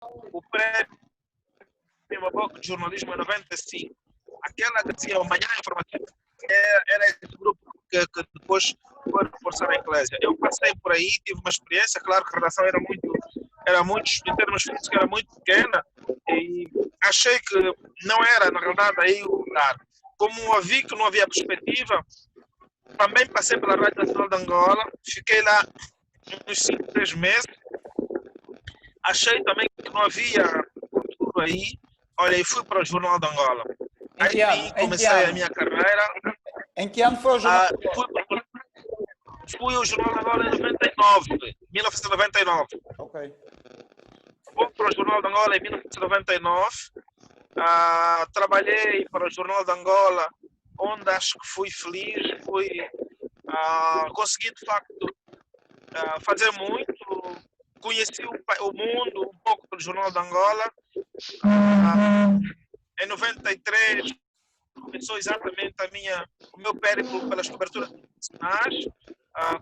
o prémio Maboco de jornalismo em 95. Aquela que dizia Manhã Informativa era esse grupo que depois foi reforçar a Eclésia. Eu passei por aí, tive uma experiência, claro que a redação era muito, em termos físicos, era muito pequena e achei que não era, na realidade, aí o lugar. Como eu vi que não havia perspectiva, também passei pela Rádio Nacional de Angola, fiquei lá uns 5, 6 meses, achei também que não havia futuro aí, olha, e fui para o Jornal de Angola. Aí vim, comecei a minha carreira. Em que ano foi o Jornal de Angola? Fui ao Jornal de Angola em 99, 1999. Ok. Fui para o Jornal de Angola em 1999. Trabalhei para o Jornal de Angola, onde acho que fui feliz, consegui de facto fazer muito, conheci o mundo um pouco pelo Jornal de Angola. Em 93 começou exatamente o meu périplo pelas coberturas internacionais.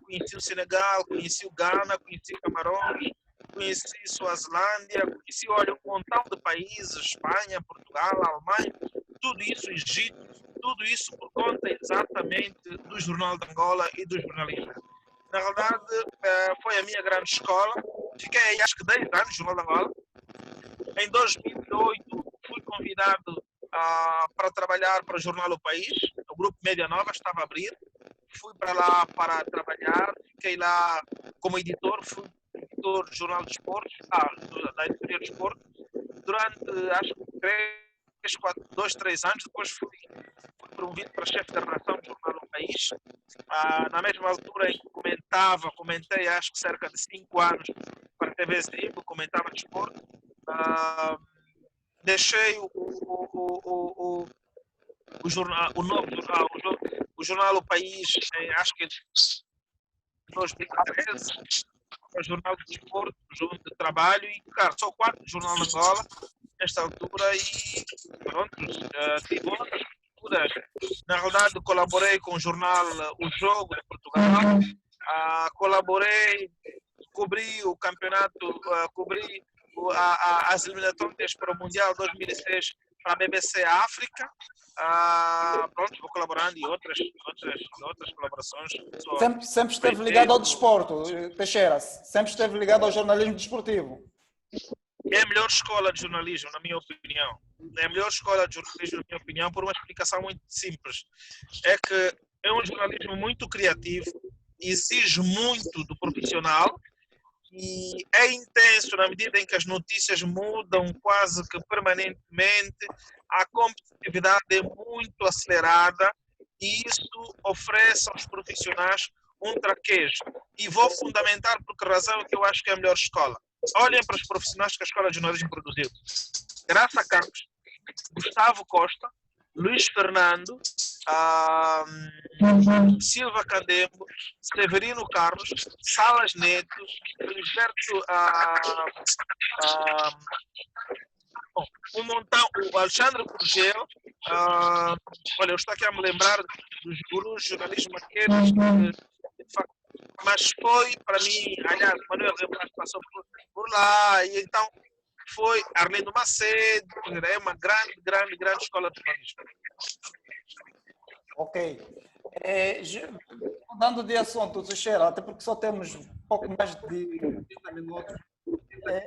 Conheci o Senegal, conheci o Ghana, conheci Camarões, conheci Suazilândia, conheci, olha, um montão de países, Espanha, Portugal, Alemanha, tudo isso, Egito, tudo isso por conta exatamente do Jornal de Angola e do jornalismo. Na verdade, foi a minha grande escola. Fiquei aí acho que 10 anos no Jornal de Angola. Em 2008 fui convidado para trabalhar para o Jornal O País, o Grupo Média Nova estava a abrir. Fui para lá para trabalhar, fiquei lá como editor, fui editor do Jornal de Esportes, da editoria de Esportes, durante acho que 2, 3 anos. Depois fui promovido para chefe da redação do Jornal O País. Na mesma altura em que comentei acho que cerca de 5 anos para a TV Zimbo, comentava de esporte. Deixei o jornal, o novo jornal, o Jornal O País, acho que em 2013, o Jornal de Desporto, junto de trabalho, e, cara, sou quarto jornal de Angola, nesta altura, e pronto, tive outras culturas. Na realidade, colaborei com o jornal O Jogo, de Portugal, colaborei, cobri o campeonato, cobri as eliminatórias para o Mundial 2006 para a BBC África. Pronto, vou colaborando em outras colaborações. Sempre esteve ligado ao desporto, Teixeira? Sempre esteve ligado ao jornalismo desportivo? É a melhor escola de jornalismo, na minha opinião. É a melhor escola de jornalismo, na minha opinião, por uma explicação muito simples. É que é um jornalismo muito criativo, exige muito do profissional e é intenso na medida em que as notícias mudam quase que permanentemente, a competitividade é muito acelerada e isso oferece aos profissionais um traquejo. E vou fundamentar por que razão que eu acho que é a melhor escola. Olhem para os profissionais que a Escola de Jornalismo produziu. Graça Campos, Gustavo Costa, Luís Fernando, Silva Candembo, Severino Carlos, Salas Neto, Gilberto, um montão, o Alexandre Curgel. Olha, eu estou aqui a me lembrar dos gurus de jornalismo aqueles que, de facto, mas foi para mim, aliás, Manuel Rebras passou por lá, e então foi Arlindo Macedo, é uma grande escola de jornalismo. Ok. Mudando de assunto, Teixeira, até porque só temos pouco mais de 30 minutos.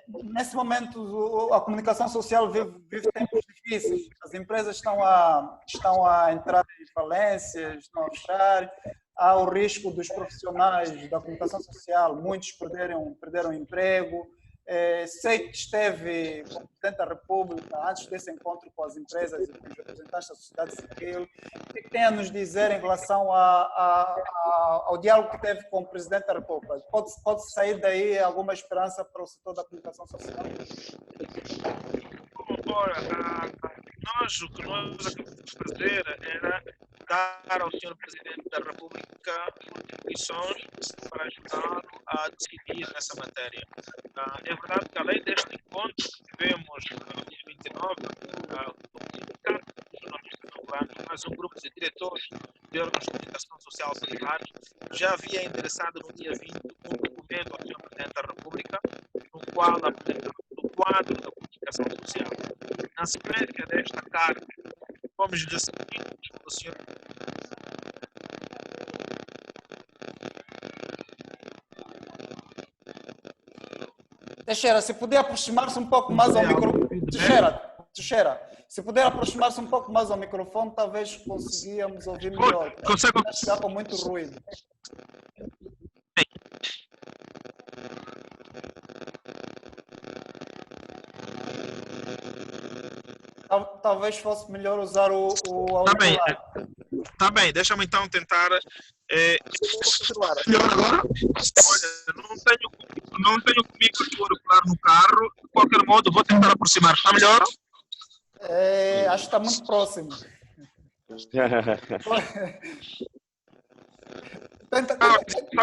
Nesse momento, a comunicação social vive tempos difíceis. As empresas estão a entrar em falência, estão a fechar. Há o risco dos profissionais da comunicação social, muitos perderam emprego. Sei que esteve com o Presidente da República antes desse encontro com as empresas e com os representantes da sociedade civil. O que tem a nos dizer em relação ao diálogo que teve com o Presidente da República? Pode sair daí alguma esperança para o setor da comunicação social? Ora, o que nós acabamos de fazer era dar ao Sr. Presidente da República condições para ajudá-lo a decidir nessa matéria. É verdade que, além deste encontro que tivemos no dia 29, mas um grupo de diretores de órgãos de comunicação social privados já havia endereçado no dia 20 um documento ao Sr. Presidente da República, no qual quadro da comunicação social. Na sequência desta carta, vamos decidir o senhor. Teixeira, se puder aproximar-se um pouco mais ao microfone. Teixeira, se puder aproximar-se um pouco mais ao microfone, talvez conseguíamos ouvir melhor. Consegue? Está a chegar com muito ruído. Talvez fosse melhor usar o auricular. Tá bem, deixa-me então tentar. Melhor agora? Olha, não tenho comigo o auricular no carro. De qualquer modo, vou tentar aproximar. Está melhor? Acho que está muito próximo. Está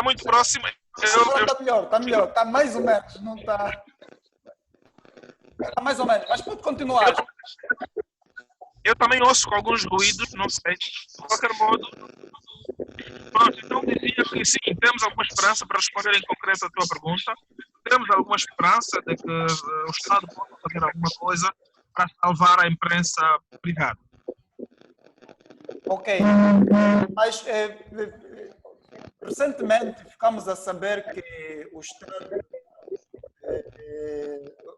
muito próximo. Está melhor. Está mais ou menos. Não está. Está mais ou menos, mas pode continuar. Eu também ouço com alguns ruídos, não sei. De qualquer modo. Pronto, então dizia que sim, temos alguma esperança para responder em concreto a tua pergunta. Temos alguma esperança de que o Estado possa fazer alguma coisa para salvar a imprensa privada. Ok, mas recentemente ficamos a saber que o Estado,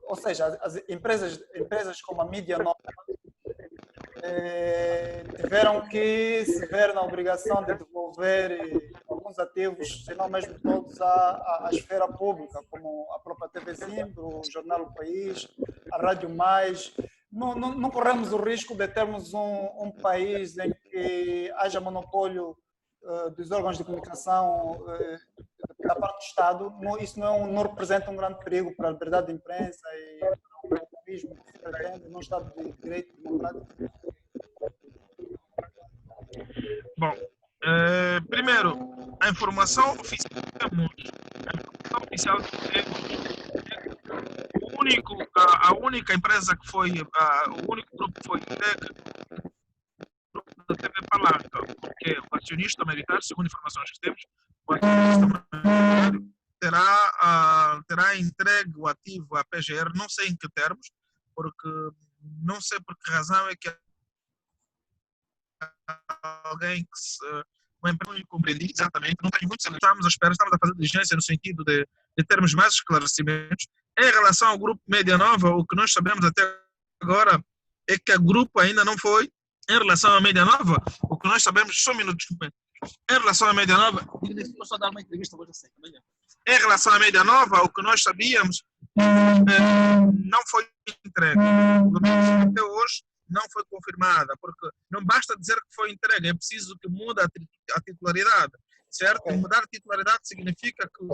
ou seja, as empresas como a Mídia Nova tiveram que se ver na obrigação de devolver alguns ativos, se não mesmo todos, à esfera pública, como a própria TV Zimbro, o Jornal O País, a Rádio Mais. Não corremos o risco de termos um país em que haja monopólio dos órgãos de comunicação da parte do Estado. Isso não representa um grande perigo para a liberdade de imprensa e para o pluralismo que se pretende num Estado de direito democrático? Bom, primeiro, a informação oficial a única empresa que foi, o único grupo que foi da TV Palanca, porque o acionista militar, segundo informações que temos, o acionista militar terá entregue o ativo à PGR, não sei em que termos, porque não sei por que razão é que alguém que uma empresa não compreendi exatamente, não tenho muito certeza, estamos a fazer diligência no sentido de termos mais esclarecimentos. Em relação ao grupo Mídia Nova, o que nós sabemos até agora é que o grupo ainda não foi. Em relação à Mídia Nova, o que nós sabemos, só um minuto, desculpa. Em relação à Mídia Nova, eu só dar uma entrevista hoje assim, amanhã. Em relação à Mídia Nova, o que nós sabíamos não foi entregue. Até hoje não foi confirmada, porque não basta dizer que foi entregue, é preciso que mude a titularidade, certo? Okay. Mudar a titularidade significa que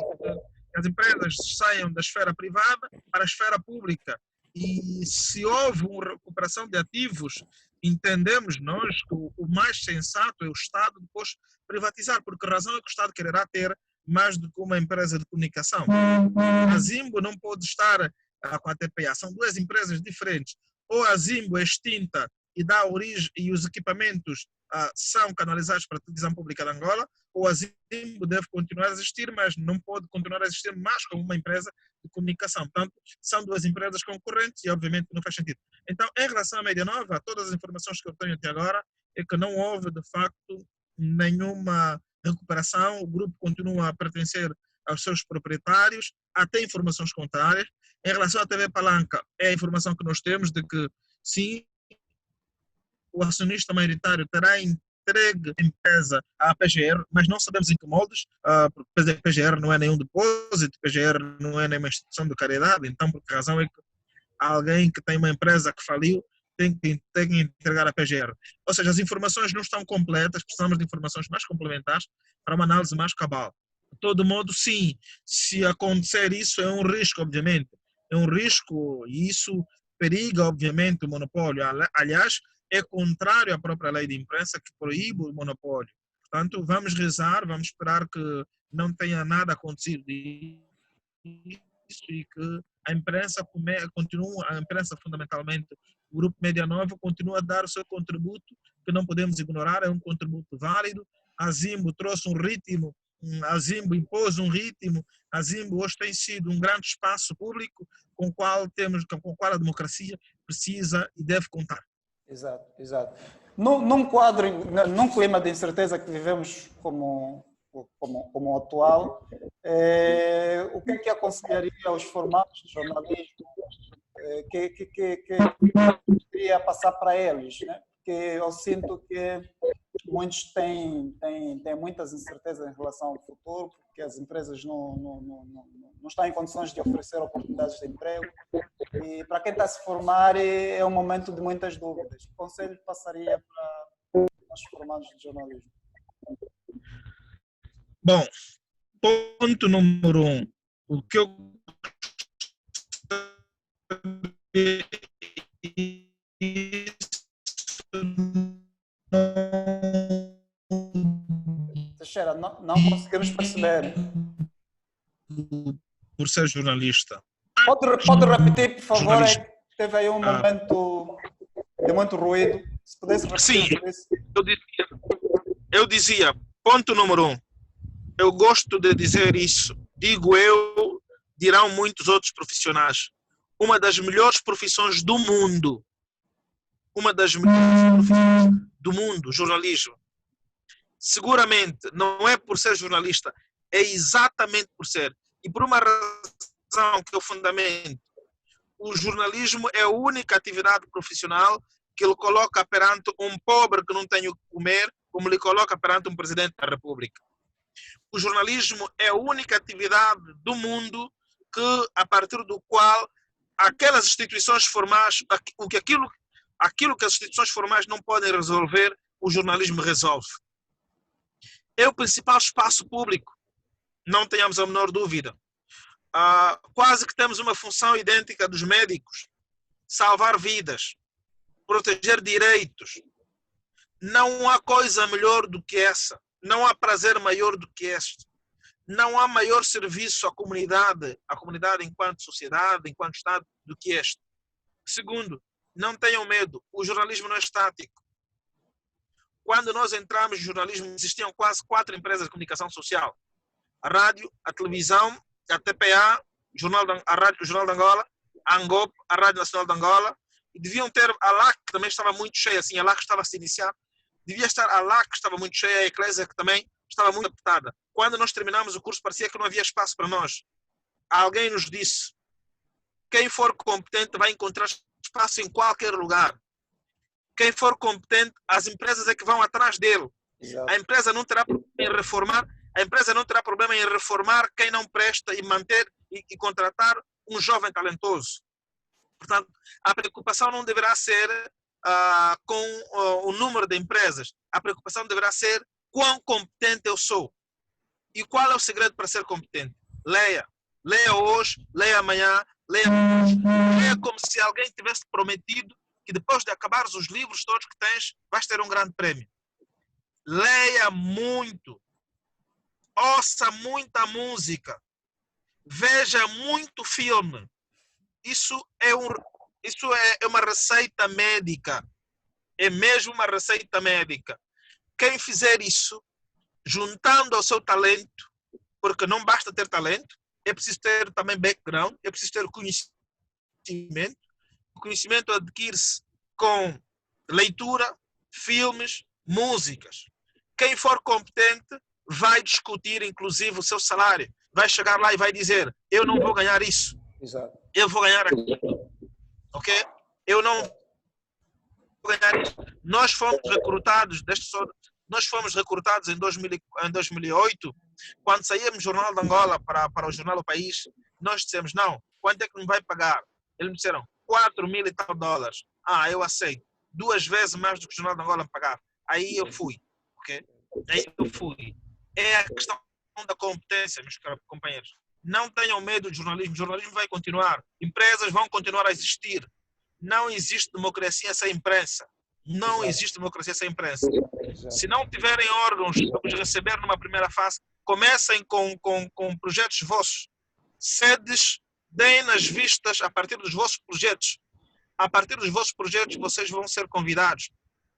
as empresas saiam da esfera privada para a esfera pública. E se houve uma recuperação de ativos, entendemos nós que o mais sensato é o Estado depois privatizar, porque a razão é que o Estado quererá ter mais do que uma empresa de comunicação. A Zimbro não pode estar com a TPA, são duas empresas diferentes. Ou a Zimbro é extinta e dá origem e os equipamentos são canalizados para a televisão pública de Angola, ou a Zimbro deve continuar a existir, mas não pode continuar a existir mais como uma empresa de comunicação. Portanto, são duas empresas concorrentes e obviamente não faz sentido. Então, em relação à Mídia Nova, todas as informações que eu tenho até agora é que não houve, de facto, nenhuma recuperação, o grupo continua a pertencer aos seus proprietários, até informações contrárias. Em relação à TV Palanca, é a informação que nós temos de que, sim, o acionista maioritário terá entregue a empresa à PGR, mas não sabemos em que moldes, porque a PGR não é nenhum depósito, a PGR não é nenhuma instituição de caridade, então por que razão é que alguém que tem uma empresa que faliu tem que entregar a PGR? Ou seja, as informações não estão completas, precisamos de informações mais complementares para uma análise mais cabal. De todo modo, sim, se acontecer isso é um risco, obviamente, é um risco e isso periga, obviamente, o monopólio. Aliás, é contrário à própria lei de imprensa que proíbe o monopólio. Portanto, vamos rezar, vamos esperar que não tenha nada acontecido e que a imprensa continua, a imprensa fundamentalmente, o Grupo Mídia Nova continua a dar o seu contributo, que não podemos ignorar, é um contributo válido. A Zimbro trouxe um ritmo A Zimbo impôs um ritmo. A Zimbo hoje tem sido um grande espaço público com o qual a democracia precisa e deve contar. Exato, exato. Num quadro, num clima de incerteza que vivemos como atual, o que é que aconselharia aos formados de jornalismo que queria passar para eles, né? Porque eu sinto que muitos têm muitas incertezas em relação ao futuro, porque as empresas não estão em condições de oferecer oportunidades de emprego. E para quem está a se formar é um momento de muitas dúvidas. Que conselho passaria para os formados de jornalismo? Bom, ponto número 1. O que eu Teixeira, não conseguimos perceber. Por ser jornalista. Pode repetir, por favor? Jornalismo. Teve aí um momento de muito ruído. Se pudesse repetir isso. Eu dizia, ponto número 1. Eu gosto de dizer isso. Digo eu, dirão muitos outros profissionais. Uma das melhores profissões do mundo. Uma das melhores profissões do mundo, jornalismo. Seguramente, não é por ser jornalista, é exatamente por ser. E por uma razão que eu fundamento. O jornalismo é a única atividade profissional que ele coloca perante um pobre que não tem o que comer, como lhe coloca perante um presidente da República. O jornalismo é a única atividade do mundo que, a partir do qual aquelas instituições formais, aquilo que as instituições formais não podem resolver, o jornalismo resolve. É o principal espaço público, não tenhamos a menor dúvida. Quase que temos uma função idêntica dos médicos: salvar vidas, proteger direitos. Não há coisa melhor do que essa. Não há prazer maior do que este. Não há maior serviço à comunidade enquanto sociedade, enquanto Estado, do que este. Segundo, não tenham medo, o jornalismo não é estático. Quando nós entramos no jornalismo, existiam quase 4 empresas de comunicação social: a rádio, a televisão, a TPA, o Jornal de Angola, a ANGOP, a Rádio Nacional de Angola, e deviam ter a LAC, que também estava muito cheia, assim, a LAC estava a se iniciar, devia estar a LAC, que estava muito cheia, a Eclésia, que também estava muito apertada. Quando nós terminamos o curso, parecia que não havia espaço para nós. Alguém nos disse: quem for competente vai encontrar espaço em qualquer lugar. Quem for competente, as empresas é que vão atrás dele. Exato. A empresa não terá problema em reformar. A empresa não terá problema em reformar quem não presta e manter e contratar um jovem talentoso. Portanto, a preocupação não deverá ser com o número de empresas. A preocupação deverá ser quão competente eu sou. E qual é o segredo para ser competente? Leia. Leia hoje, leia amanhã, leia hoje. Leia como se alguém tivesse prometido que depois de acabares os livros todos que tens, vais ter um grande prémio. Leia muito. Ouça muita música, veja muito filme. Isso é uma receita médica. É mesmo uma receita médica. Quem fizer isso, juntando ao seu talento, porque não basta ter talento, é preciso ter também background, é preciso ter conhecimento. O conhecimento adquire-se com leitura, filmes, músicas. Quem for competente vai discutir, inclusive, o seu salário. Vai chegar lá e vai dizer: eu não vou ganhar isso. Exato. Eu vou ganhar aquilo. Ok? Eu não vou ganhar isso. Nós fomos recrutados em 2008, quando saímos do Jornal de Angola para o Jornal do País. Nós dissemos: não, quanto é que me vai pagar? Eles me disseram $4.000 e tal. Eu aceito. 2 vezes mais do que o Jornal de Angola me pagava. Aí eu fui. Ok? Aí eu fui. É a questão da competência, meus companheiros. Não tenham medo do jornalismo. O jornalismo vai continuar. Empresas vão continuar a existir. Não existe democracia sem imprensa. Não existe democracia sem imprensa. Se não tiverem órgãos para os receber numa primeira fase, comecem com projetos vossos. Sedes, deem nas vistas a partir dos vossos projetos. A partir dos vossos projetos, vocês vão ser convidados.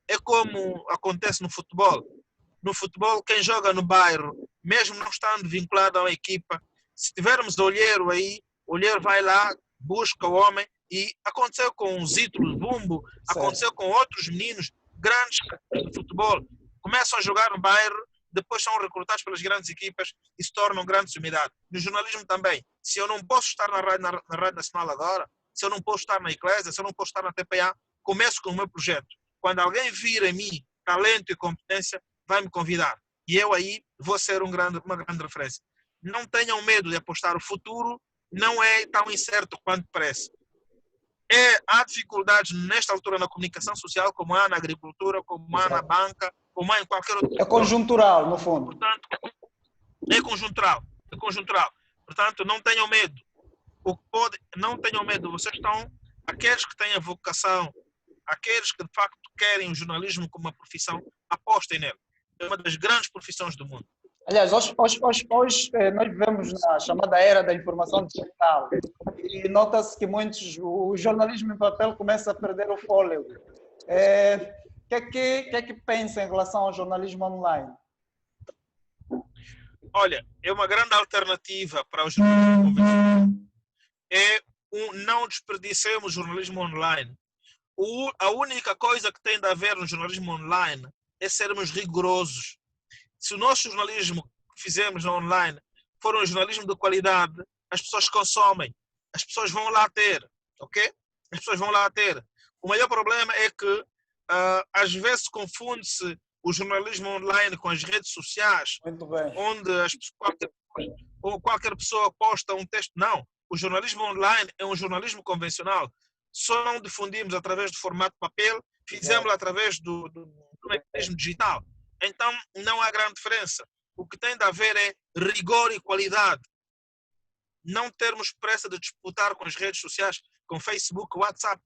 É como acontece no futebol. No futebol, quem joga no bairro mesmo não estando vinculado a uma equipa. Se tivermos olheiro aí, o olheiro vai lá, busca o homem, e aconteceu com o Zito Bumbo, aconteceu com outros meninos grandes de futebol, começam a jogar no bairro, depois são recrutados pelas grandes equipas e se tornam grandes unidades. No jornalismo também. Se eu não posso estar na Rádio Nacional agora, se eu não posso estar na Eclésia, se eu não posso estar na TPA, começo com o meu projeto. Quando alguém vir em mim talento e competência, vai me convidar. E eu aí vou ser uma grande referência. Não tenham medo de apostar. O futuro não é tão incerto quanto parece. Há dificuldades nesta altura na comunicação social, como há na agricultura, como há na banca, como há em qualquer outro setor. É conjuntural, no fundo. Portanto, é conjuntural. É conjuntural. Portanto, não tenham medo. Não tenham medo. Vocês estão, aqueles que têm a vocação, aqueles que de facto querem o jornalismo como uma profissão, apostem nele. É uma das grandes profissões do mundo. Aliás, hoje nós vivemos na chamada era da informação digital e nota-se que o jornalismo em papel começa a perder o fôlego. O que é que pensa em relação ao jornalismo online? Olha, é uma grande alternativa para o jornalismo convencional. Não desperdicemos o jornalismo online. A única coisa que tem de haver no jornalismo online é sermos rigorosos. Se o nosso jornalismo que fizemos online for um jornalismo de qualidade, as pessoas consomem, as pessoas vão lá ter, ok? As pessoas vão lá ter. O maior problema é que às vezes confunde-se o jornalismo online com as redes sociais, onde qualquer pessoa posta um texto. Não, o jornalismo online é um jornalismo convencional. Só não difundimos através do formato papel, fizemos através do mecanismo digital. Então, não há grande diferença. O que tem de haver é rigor e qualidade. Não termos pressa de disputar com as redes sociais, com Facebook, WhatsApp.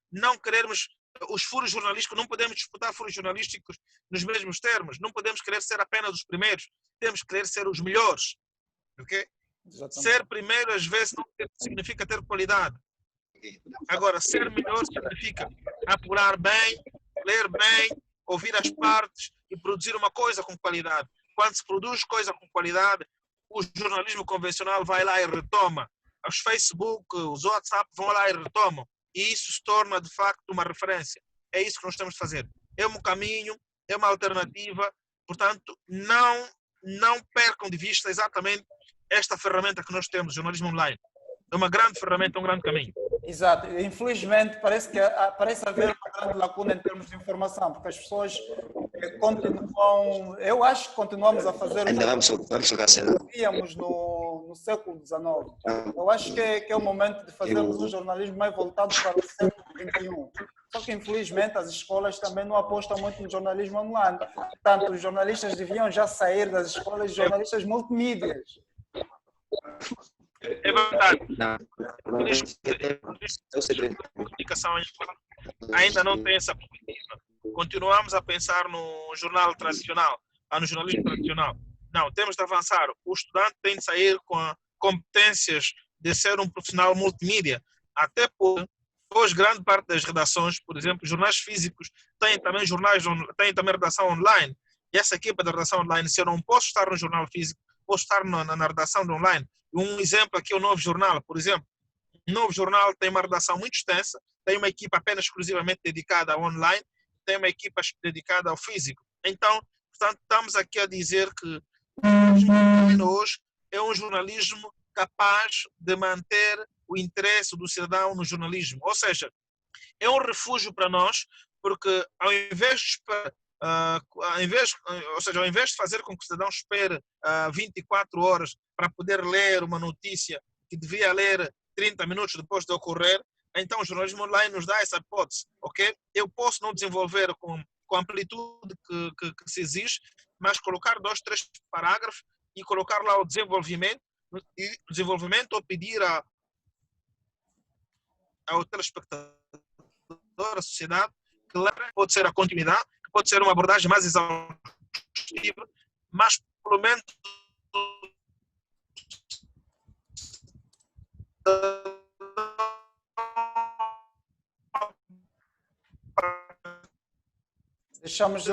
Não querermos os furos jornalísticos, não podemos disputar furos jornalísticos nos mesmos termos. Não podemos querer ser apenas os primeiros. Temos que querer ser os melhores. Okay? Ser primeiro, às vezes, não significa ter qualidade. Agora, ser melhor significa apurar bem, ler bem, ouvir as partes e produzir uma coisa com qualidade. Quando se produz coisa com qualidade, o jornalismo convencional vai lá e retoma. Os Facebook, os WhatsApp vão lá e retomam. E isso se torna, de facto, uma referência. É isso que nós temos de fazer. É um caminho, é uma alternativa. Portanto, não percam de vista exatamente esta ferramenta que nós temos, o jornalismo online. É uma grande ferramenta, um grande caminho. Exato. Infelizmente, parece haver uma grande lacuna em termos de informação, porque as pessoas continuam... Eu acho que continuamos a fazer o que fazíamos no século XIX. Eu acho que é o momento de fazermos um jornalismo mais voltado para o século XXI. Só que, infelizmente, as escolas também não apostam muito no jornalismo online. Portanto, os jornalistas deviam já sair das escolas de jornalistas multimídias. É verdade. A comunicação ainda não tem essa perspectiva. Continuamos a pensar no jornal tradicional, no jornalismo tradicional. Não, temos de avançar. O estudante tem de sair com competências de ser um profissional multimídia. Até porque hoje grande parte das redações, por exemplo, jornais físicos, têm também redação online. E essa equipa de redação online, se eu não posso estar no jornal físico, posso estar na redação de online. Um exemplo aqui é o Novo Jornal, por exemplo. O Novo Jornal tem uma redação muito extensa, tem uma equipa apenas exclusivamente dedicada ao online, tem uma equipa dedicada ao físico. Então, portanto, estamos aqui a dizer que o jornalismo hoje é um jornalismo capaz de manter o interesse do cidadão no jornalismo. Ou seja, é um refúgio para nós, porque ao invés de fazer com que o cidadão espere 24 horas para poder ler uma notícia que devia ler 30 minutos depois de ocorrer, então o jornalismo online nos dá essa hipótese, ok? Eu posso não desenvolver com a amplitude que se exige, mas colocar 2, 3 parágrafos e colocar lá o desenvolvimento ou pedir ao telespectador, à sociedade, que pode ser a continuidade, pode ser uma abordagem mais exaustiva, mas pelo menos deixamos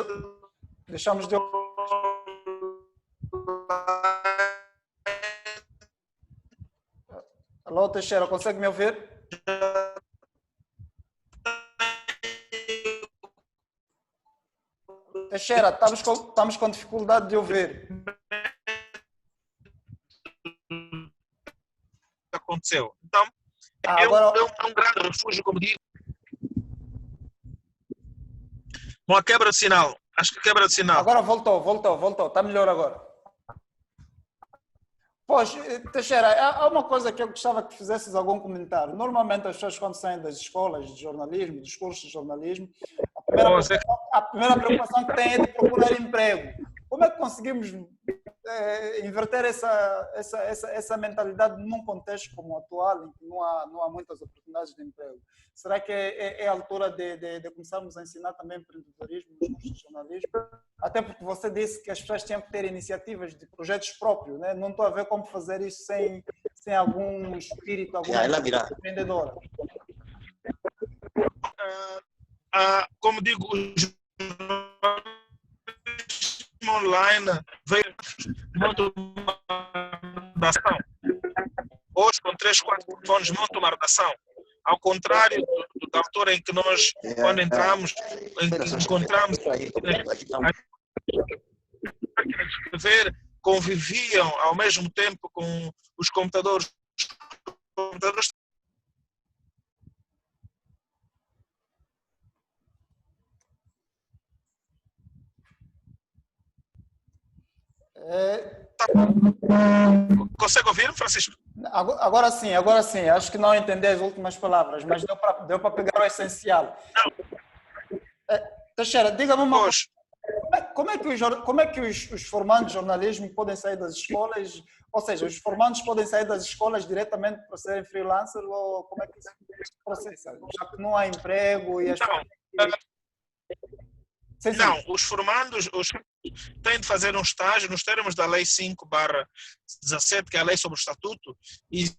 de Alô, Teixeira, consegue me ouvir? Teixeira, estamos com dificuldade de ouvir. Aconteceu. Então, agora... é um grande refúgio, como digo. Uma quebra de sinal. Acho que quebra de sinal. Agora voltou. Está melhor agora. Pois, Teixeira, há uma coisa que eu gostava que fizesses algum comentário. Normalmente as pessoas quando saem das escolas de jornalismo, dos cursos de jornalismo, a primeira preocupação que têm é de procurar emprego. Como é que conseguimos inverter essa mentalidade num contexto como o atual, em que não há muitas oportunidades de emprego? Será que é a altura de começarmos a ensinar também empreendedorismo nos cursos de jornalismo? Até porque você disse que as pessoas tinham que ter iniciativas de projetos próprios, né? Não estou a ver como fazer isso sem algum espírito, alguma empreendedora. Como digo, o jornalismo online veio monta uma redação. Hoje, com 3, 4 telefones, monta uma redação. Ao contrário da altura em que nós, quando entramos, encontramos máquinas de escrever, conviviam ao mesmo tempo com os computadores. Consegue ouvir, Francisco? Agora sim. Acho que não entendi as últimas palavras, mas deu para pegar o essencial. Teixeira, diga-me uma coisa. Como é que os formandos de jornalismo podem sair das escolas? Ou seja, os formandos podem sair das escolas diretamente para serem freelancers? Ou como é que isso se processa? Já que não há emprego e as Não, os formandos têm de fazer um estágio nos termos da Lei 5/17, que é a lei sobre o estatuto, e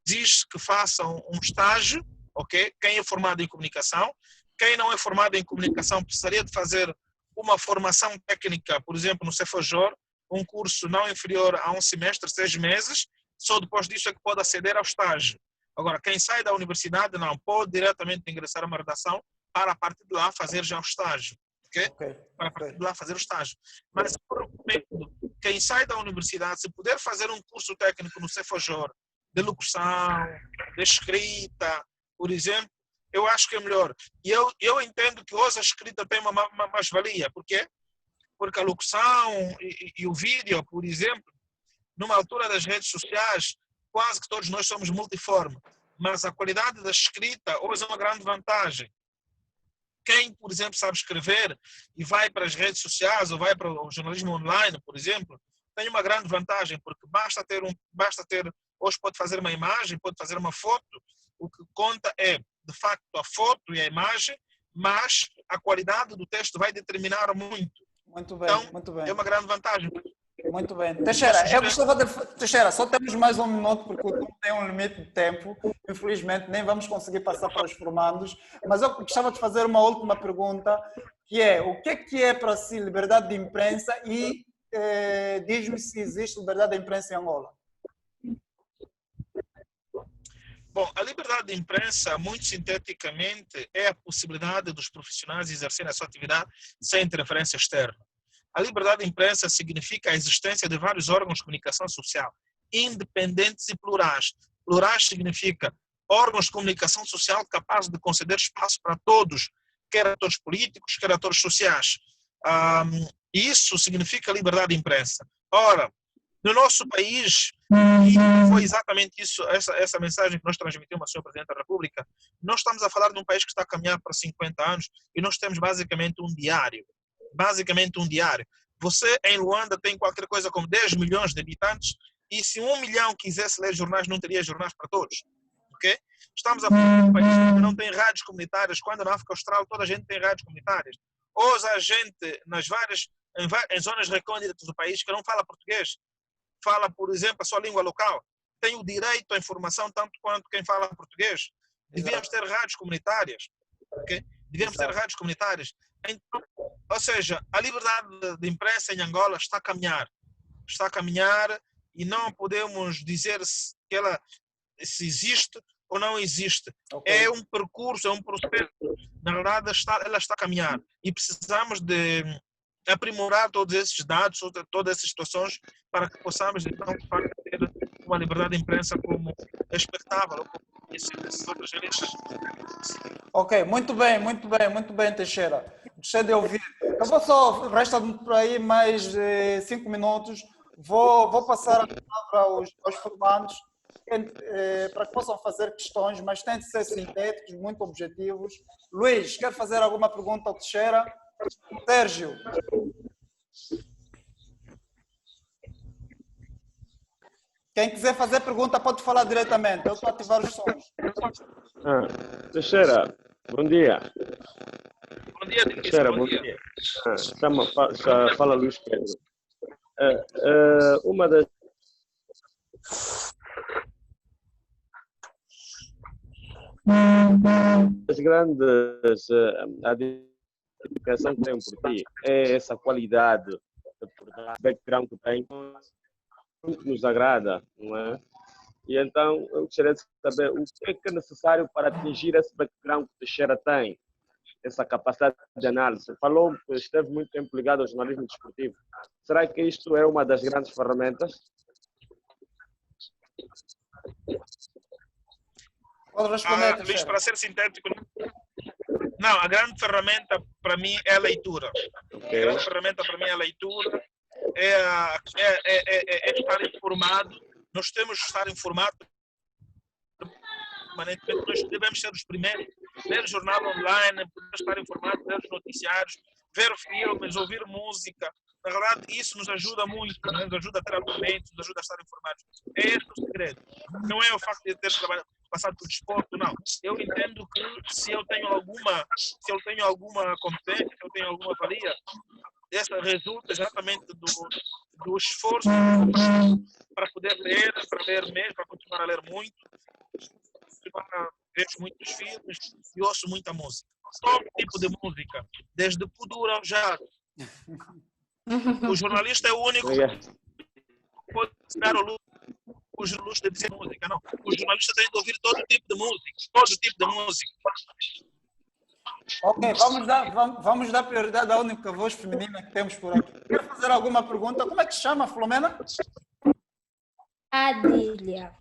exige que façam um estágio, ok? Quem é formado em comunicação, quem não é formado em comunicação precisaria de fazer uma formação técnica, por exemplo, no Cefajor, um curso não inferior a um semestre, 6 meses, só depois disso é que pode aceder ao estágio. Agora, quem sai da universidade não pode diretamente ingressar a uma redação para a partir de lá fazer já o estágio. Okay? Para a partir de lá fazer o estágio. Mas eu recomendo quem sai da universidade, se puder fazer um curso técnico no Cefajor, de locução, de escrita, por exemplo, eu acho que é melhor. E eu entendo que hoje a escrita tem uma mais-valia. Por quê? Porque a locução e o vídeo, por exemplo, numa altura das redes sociais, quase que todos nós somos multiforme. Mas a qualidade da escrita hoje é uma grande vantagem. Quem, por exemplo, sabe escrever e vai para as redes sociais ou vai para o jornalismo online, por exemplo, tem uma grande vantagem, porque basta ter, hoje pode fazer uma imagem, pode fazer uma foto, o que conta é, de facto, a foto e a imagem, mas a qualidade do texto vai determinar muito. Muito bem, então, muito bem. É uma grande vantagem. Muito bem. Teixeira, Teixeira, só temos mais um minuto porque o tempo tem um limite de tempo. Infelizmente, nem vamos conseguir passar para os formandos. Mas eu gostava de fazer uma última pergunta, que é, o que é para si liberdade de imprensa e diz-me se existe liberdade de imprensa em Angola. Bom, a liberdade de imprensa, muito sinteticamente, é a possibilidade dos profissionais exercerem a sua atividade sem interferência externa. A liberdade de imprensa significa a existência de vários órgãos de comunicação social, independentes e plurais. Plurais significa órgãos de comunicação social capazes de conceder espaço para todos, quer atores políticos, quer atores sociais. Isso significa liberdade de imprensa. Ora, no nosso país, e foi exatamente isso, essa mensagem que nós transmitimos ao Sr. Presidente da República, nós estamos a falar de um país que está a caminhar para 50 anos e nós temos basicamente um diário. Você em Luanda tem qualquer coisa como 10 milhões de habitantes e se 1 milhão quisesse ler jornais, não teria jornais para todos. Okay? Estamos a falar de um país que não tem rádios comunitárias, quando na África Austral toda a gente tem rádios comunitárias. Hoje a gente, em zonas recônditas do país, que não fala português, fala, por exemplo, a sua língua local, tem o direito à informação tanto quanto quem fala português. Devíamos ter rádios comunitárias. Okay? Devíamos ter rádios comunitárias. Então, ou seja, a liberdade de imprensa em Angola está a caminhar e não podemos dizer que ela se existe ou não existe. Ok. É um percurso, é um processo. Na verdade, ela está a caminhar. E precisamos de aprimorar todos esses dados, todas essas situações, para que possamos, então, de facto, ter uma liberdade de imprensa como expectável, ou como esses outros eleitos. Ok, muito bem, Teixeira. Gostei de ouvir. Eu vou só, resta-me por aí mais 5 minutos. Vou passar a palavra aos formandos para que possam fazer questões, mas tem de ser sintéticos, muito objetivos. Luís, quer fazer alguma pergunta ao Teixeira? Sérgio, quem quiser fazer pergunta pode falar diretamente. Eu estou a ativar os sons. Teixeira, bom dia. Bom dia, Denise. Teixeira, Bom bom dia. dia. Fala Luís Pedro. Uma das grandes advocação que tem por ti é essa qualidade, background que tem, muito nos agrada, não é? E então eu gostaria de saber o que é necessário para atingir esse background que o Teixeira tem, essa capacidade de análise. Falou que esteve muito tempo ligado ao jornalismo desportivo. Será que isto é uma das grandes ferramentas? Pode responder, Luís, Teixeira. para ser sintético, não, a grande ferramenta para mim é a leitura. Okay. A grande ferramenta para mim é a leitura, é estar informado. Nós temos de estar informados permanentemente. Nós devemos ser os primeiros, ler jornal online, poder estar informados, ler os noticiários, ver filmes, ouvir música. Na verdade, isso nos ajuda muito, né? Nos ajuda a ter argumentos, nos ajuda a estar informados. É esse o segredo. Não é o facto de ter passado por desporto, não. Eu entendo que se eu tenho alguma competência, se eu tenho alguma valia, essa resulta exatamente do esforço para poder ler, para ler mesmo, para continuar a ler muito. Vejo muitos filmes e ouço muita música. Todo tipo de música, desde Kuduro ao jazz. O jornalista é o único que pode dar o luxo de dizer música, não. O jornalista tem de ouvir todo tipo de música, todo tipo de música. Ok, vamos dar prioridade à única voz feminina que temos por aqui. Quer fazer alguma pergunta? Como é que se chama, Filomena? Adília.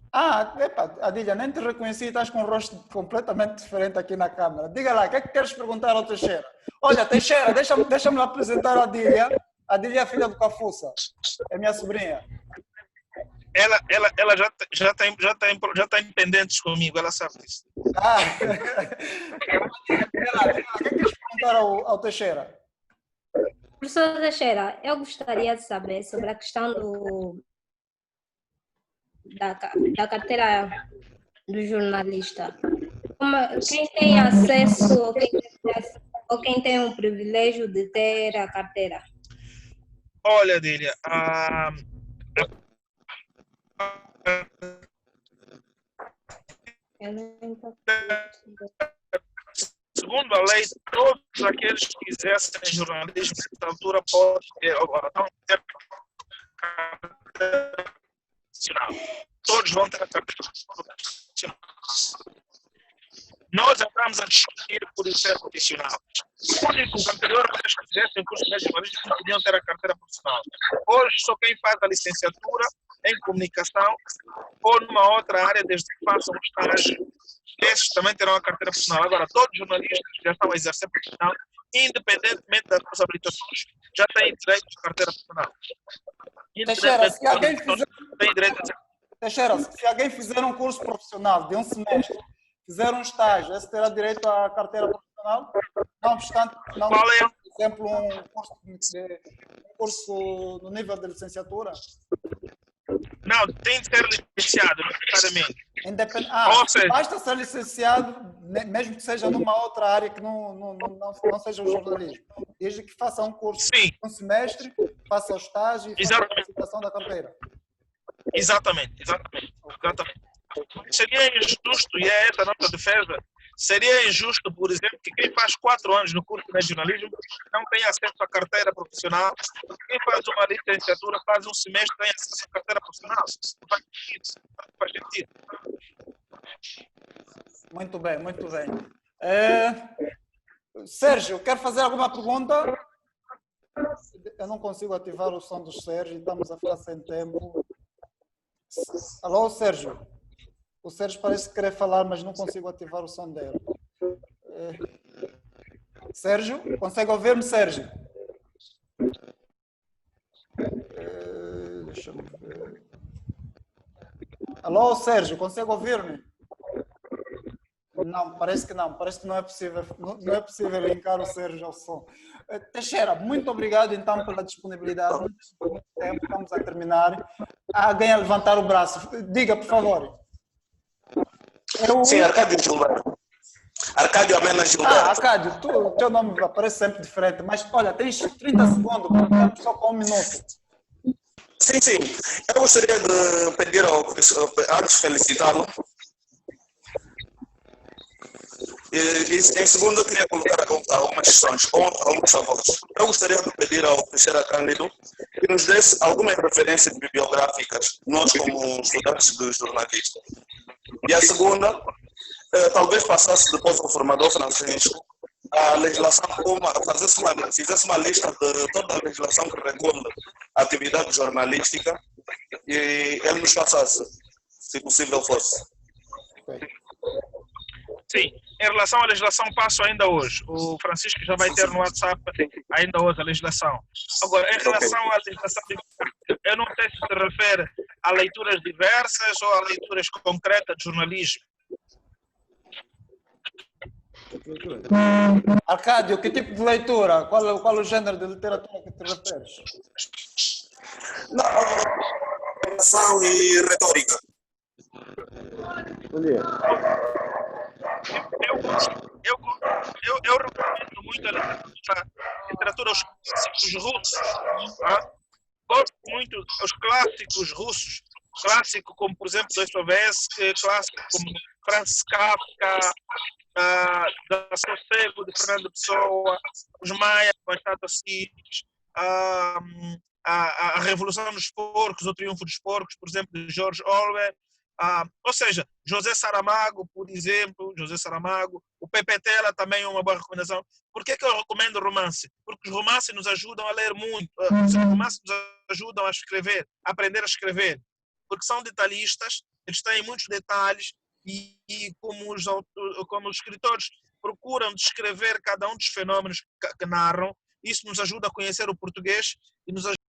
Epa, Adília, nem te reconheci, estás com um rosto completamente diferente aqui na câmera. Diga lá, o que é que queres perguntar ao Teixeira? Olha, Teixeira, deixa-me apresentar a Adília. A Adília é filha do Cafuça, é minha sobrinha. Ela já está em pendentes comigo, ela sabe disso. Diga lá, o que é que queres perguntar ao Teixeira? Professor Teixeira, eu gostaria de saber sobre a questão da carteira do jornalista. Quem tem acesso ou quem tem o privilégio de ter a carteira? Olha, Adília, segundo a lei, todos aqueles que exercem jornalismo nessa altura podem ter carteira profissional. Todos vão ter a carteira profissional. Nós já estamos a discutir por isso ser profissional. O único que anteriormente que fizessem curso de jornalismo não podiam ter a carteira profissional. Hoje, só quem faz a licenciatura em comunicação ou numa outra área, desde que façam um estágio, esses também terão a carteira profissional. Agora, todos os jornalistas que já estão a exercer profissional, independentemente das suas habilitações, já têm direito à carteira profissional. Teixeira, se alguém fizer... tem direito Teixeira, se alguém fizer um curso profissional de um semestre, fizer um estágio, esse terá direito à carteira profissional? Não obstante, não, Qual é? por exemplo, um curso no nível de licenciatura? Não, tem de ser licenciado, necessariamente. Basta ser licenciado, mesmo que seja numa outra área que não seja o jornalismo. Desde que faça um curso de um semestre, faça o estágio e faça a apresentação da carteira. Exatamente. Seria injusto, e é essa a nossa defesa, seria injusto, por exemplo, que quem faz 4 anos no curso de jornalismo não tem acesso à carteira profissional, quem faz uma licenciatura, faz um semestre, tem acesso à carteira profissional. Não faz sentido. Muito bem, muito bem. Sérgio, quer fazer alguma pergunta? Eu não consigo ativar o som do Sérgio, estamos a ficar sem tempo. Alô, Sérgio? O Sérgio parece querer falar, mas não consigo ativar o som dele. Sérgio, consegue ouvir-me, Sérgio? Deixa eu ver. Alô, Sérgio, consegue ouvir-me? Não, parece que não. Parece que não é possível, não é possível linkar o Sérgio ao som. Teixeira, muito obrigado então pela disponibilidade. Muito tempo, estamos a terminar. Há alguém a levantar o braço. Diga, por favor. Sim, Arcádio Gilberto. Arcádio Amena Gilberto. Arcádio, o teu nome aparece sempre diferente, mas olha, tens 30 segundos, estamos só com 1 minuto. Sim, sim. Eu gostaria de pedir antes de felicitá-lo. E em segundo, eu queria colocar algumas questões, ou alguns favores. Eu gostaria de pedir ao Teixeira Cândido que nos desse algumas referências bibliográficas, nós como estudantes de jornalismo. E a segunda, talvez passasse depois ao formador Francisco a legislação, fizesse uma lista de toda a legislação que regula a atividade jornalística e ele nos passasse, se possível fosse. Sim, em relação à legislação, passo ainda hoje. O Francisco já vai ter no WhatsApp ainda hoje a legislação. Agora, em relação à legislação, eu não sei se se refere a leituras diversas ou a leituras concretas de jornalismo. Arcádio, que tipo de leitura? Qual o género de literatura que te referes? Narração e retórica. Eu recomendo muito a literatura os clássicos russos. Tá? Gosto muito dos clássicos russos. Clássico como, por exemplo, Dostoiévski, clássico como Franz Kafka, da Sossego, de Fernando Pessoa, os Maia, Machado Assis, a Revolução dos Porcos, o Triunfo dos Porcos, por exemplo, de George Orwell. Ou seja, José Saramago, por exemplo, José Saramago, o Pepe Tela também é uma boa recomendação. Por que eu recomendo romance? Porque os romances nos ajudam a ler muito, os romances nos ajudam a escrever, a aprender a escrever, porque são detalhistas, eles têm muitos detalhes e como os escritores procuram descrever cada um dos fenômenos que narram, isso nos ajuda a conhecer o português e nos ajuda